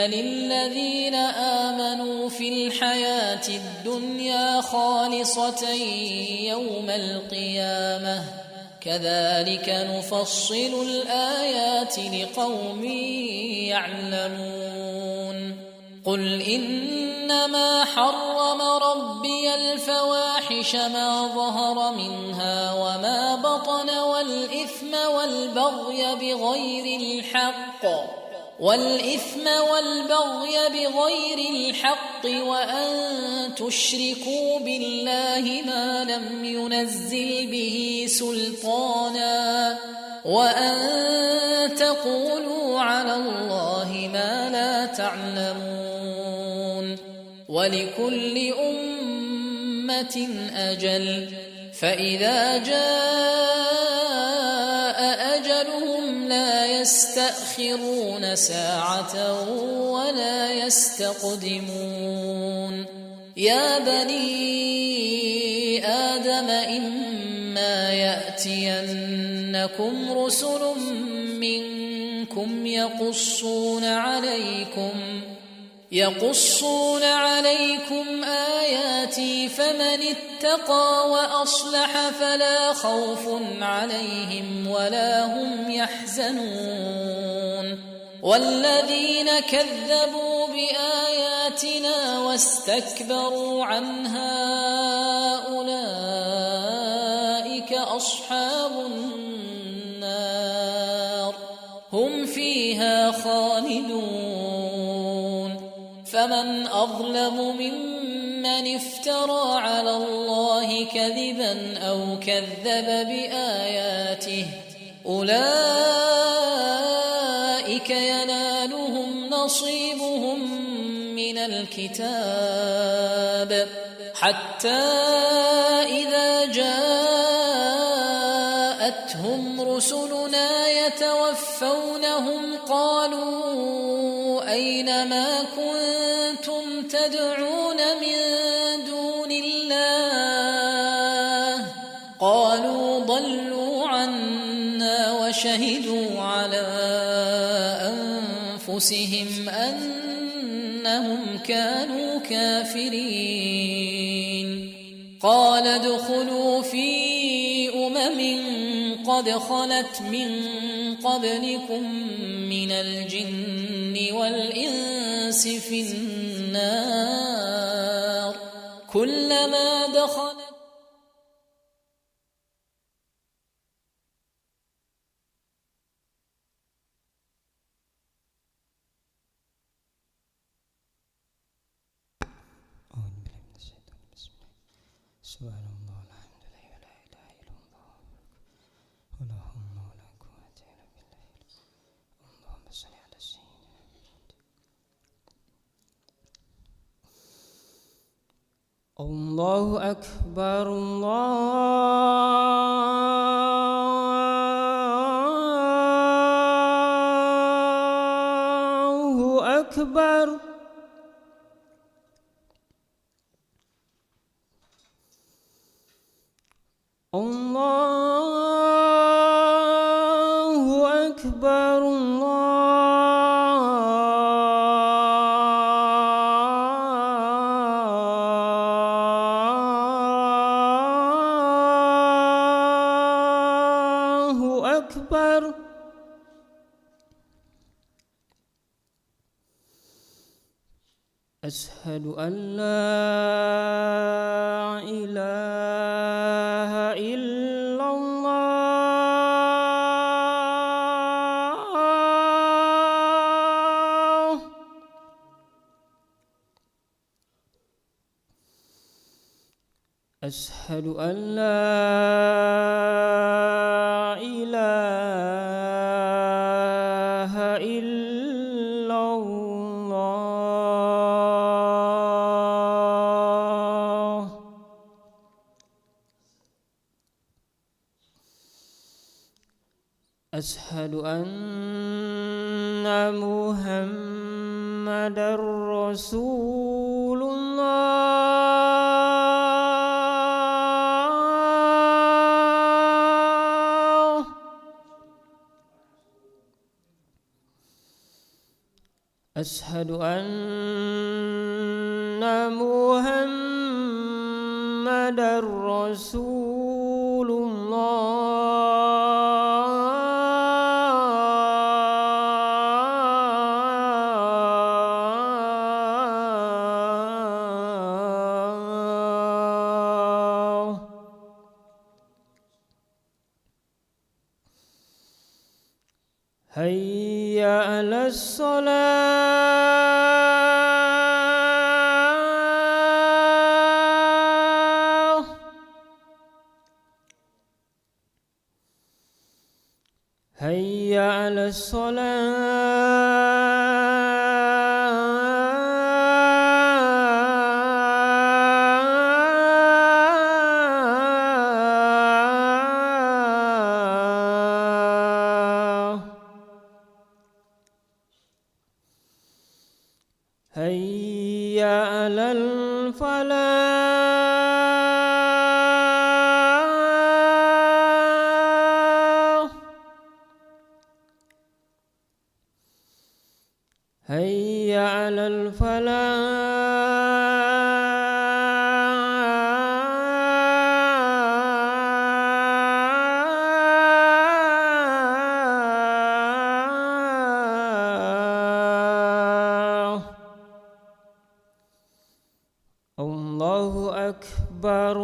للذين آمنوا في الحياة الدنيا خالصة يوم القيامة كذلك نفصل الآيات لقوم يعلمون قل إنما حرم ربي الفواحش ما ظهر منها وما بطن والإثم والبغي بغير الحق وأن تشركوا بالله ما لم ينزل به سلطانا وأن تقولوا على الله ما لا تعلمون ولكل أمة أجل فإذا جاء أجلهم لا يستأخرون ساعة ولا يستقدمون يا بني آدم إما يأتينكم رسل منكم يقصون عليكم آياتي فمن اتقى وأصلح فلا خوف عليهم ولا هم يحزنون والذين كذبوا بآياتنا واستكبروا عنها أولئك أصحاب النار هم فيها خالدون فمن أظلم ممن افترى على الله كذبا أو كذب بآياته أولئك ينالهم نصيبهم من الكتاب حتى إذا جاءتهم رسلنا يتوفونهم قالوا أين ما كنتم تدعون من دون الله قالوا ضلوا عنا وشهدوا على أنفسهم أنهم كانوا كافرين قال ادخلوا في قد خلت من قبلكم من الجن والإنس في النار كلما دخلت الله أكبر الله أكبر الله أكبر أشهد أن لا إله إلا الله أشهد أن لا إله إلا الله أشهد أن محمدًا رسول الله أشهد أشهد أن محمدا رسول الله. حي على الصلاة. حي على الصلاة. حي على الفلاح. حي على الفلاح. الله أكبر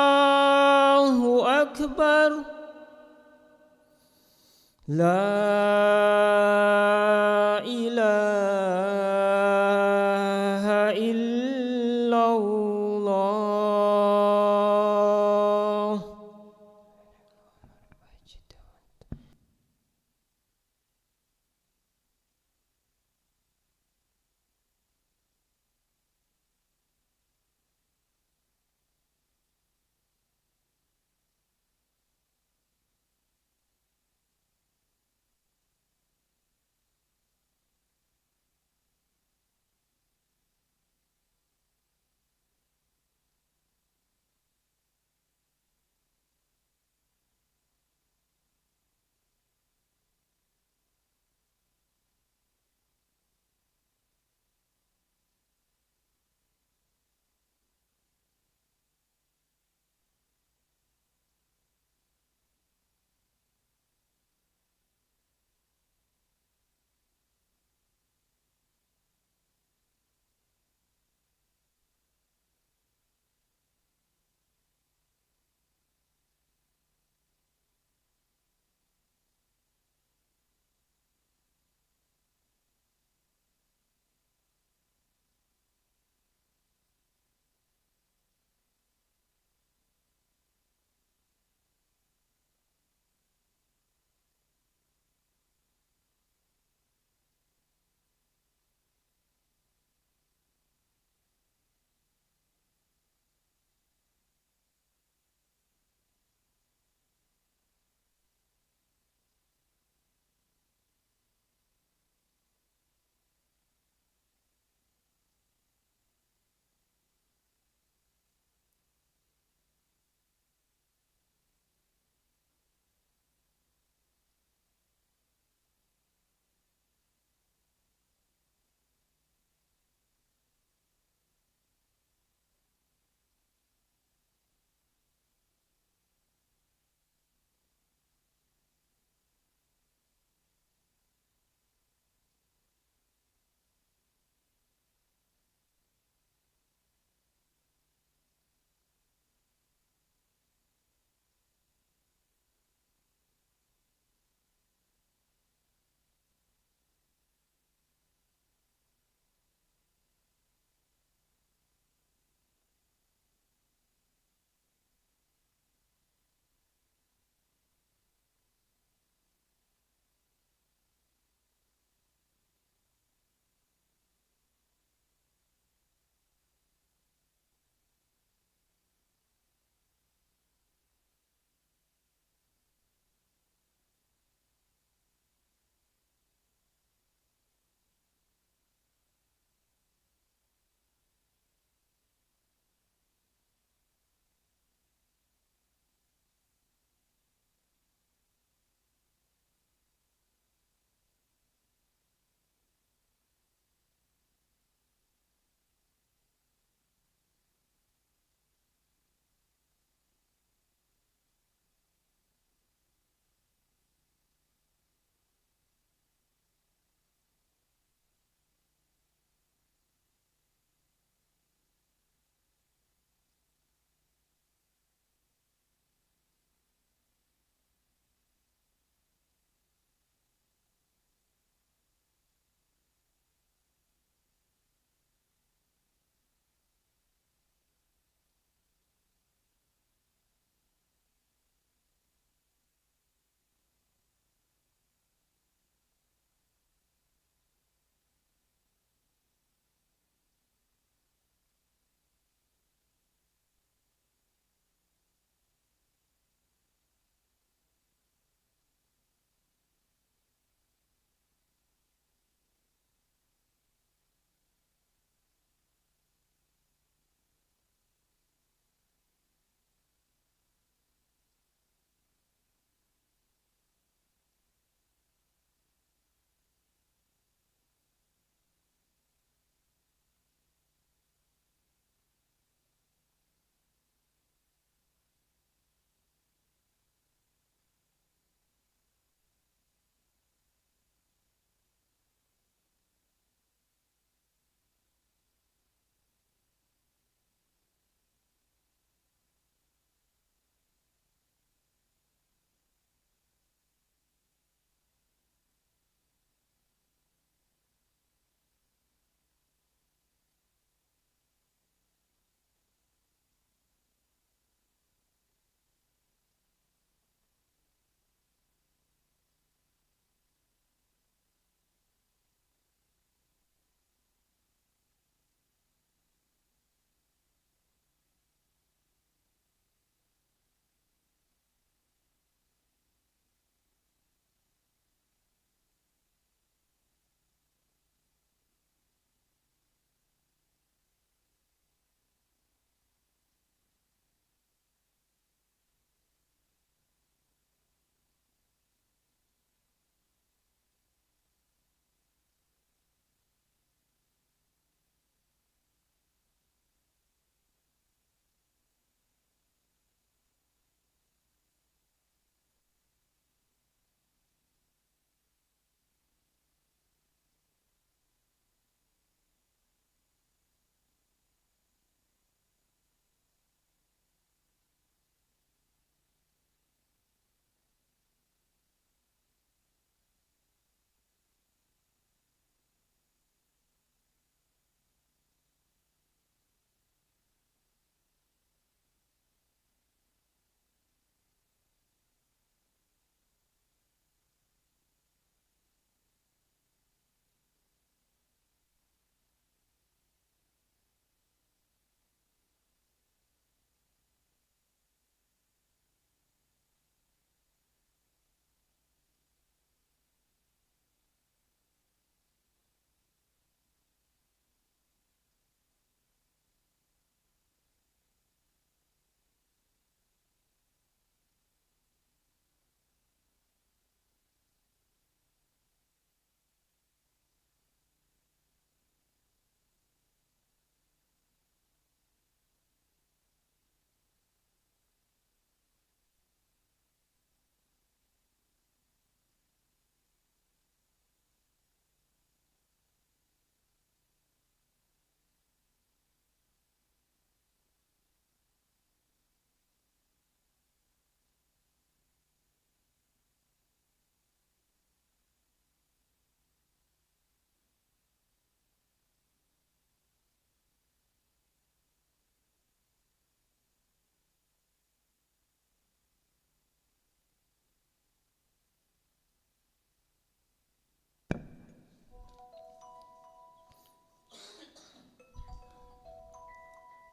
الله أكبر. لا إله إلا الله.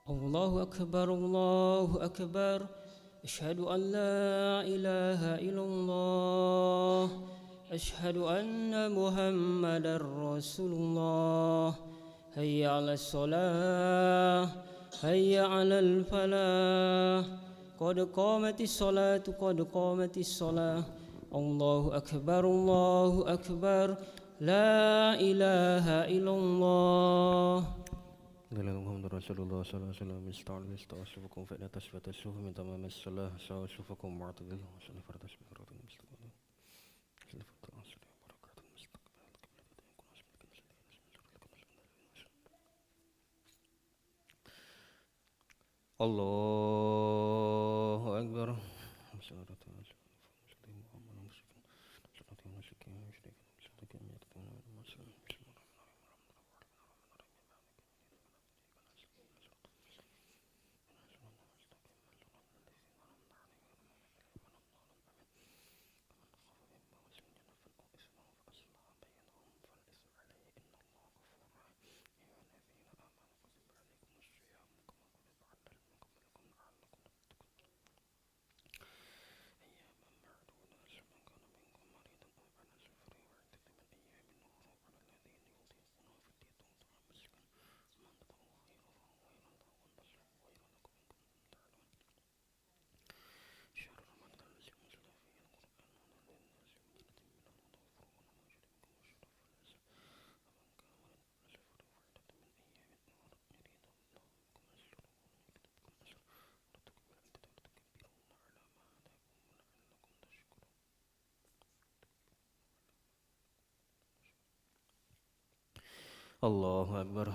الله أكبر الله أكبر أشهد أن لا إله إلا الله أشهد أن محمدا رسول الله هيا على الصلاة هيا على الفلاح قد قامت الصلاة قد قامت الصلاة الله أكبر لا إله إلا الله Muhammad Rasulullah sallallahu alaihi wasallam ista'asyufukum fa inna tasfiyata syufu min tamam as-salah sa'asyufukum mu'tadil wa sallallahu alaihi wasallam Allahu Akbar. Allahu Akbar.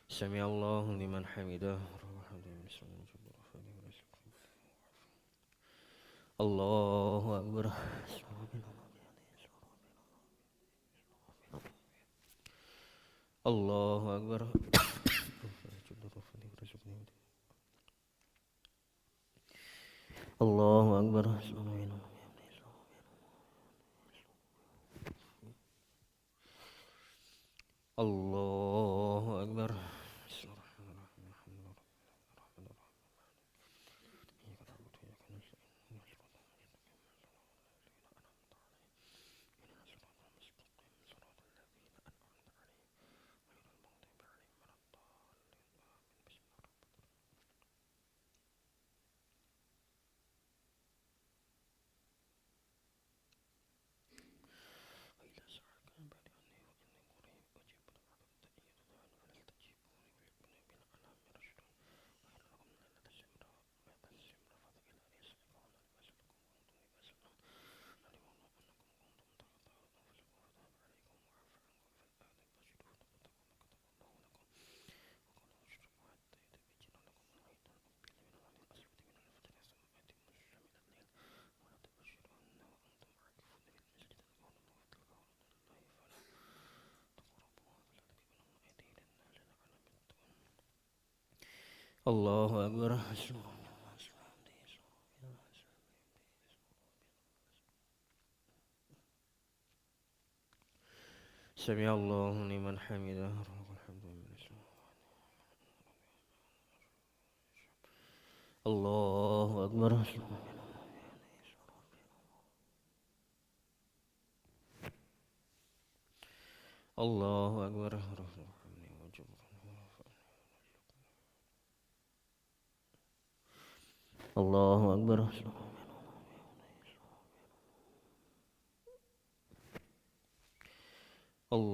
Sami Allahu liman hamidah. Allahu Akbar. Allahu Akbar. Allahu Akbar. Allahu Akbar. Allahu Akbar. Sami Allahu liman hamidah. Allahu Akbar. Allahu Akbar. Allahu Akbar.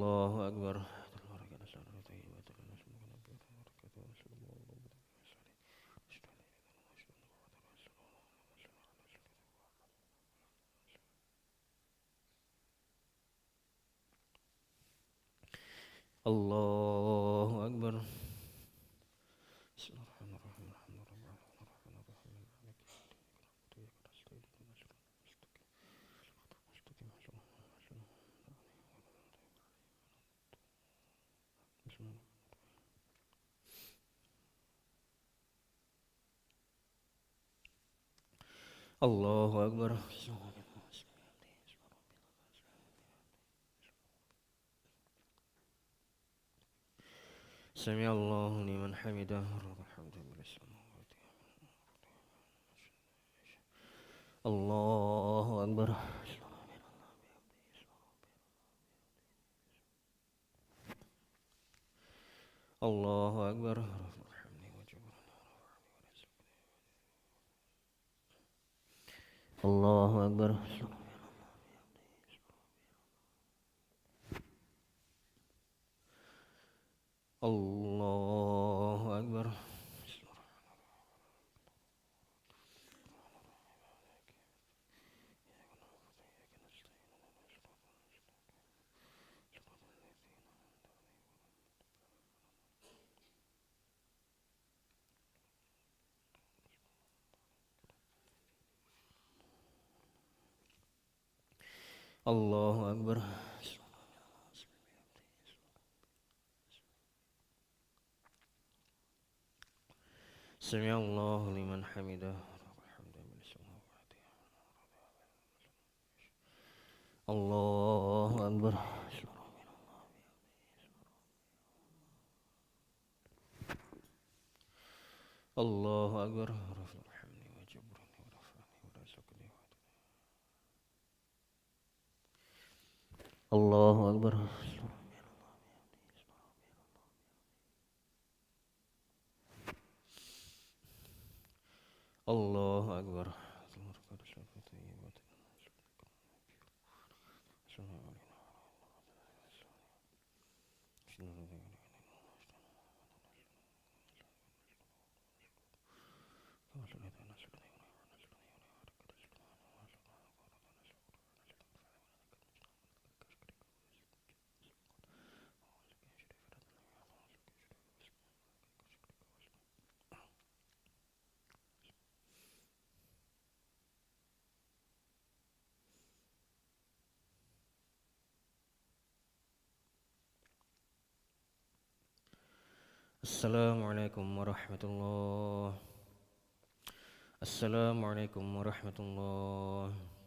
Allahu Akbar. Allahu Akbar. Allahu Akbar. سمع الله لمن حمده الحمد لله الله أكبر الله أكبر الله أكبر الله أكبر الله أكبر سمع الله لمن حمده الله أكبر الله أكبر الله أكبر الله أكبر Assalamualaikum warahmatullahi. Assalamualaikum warahmatullahi.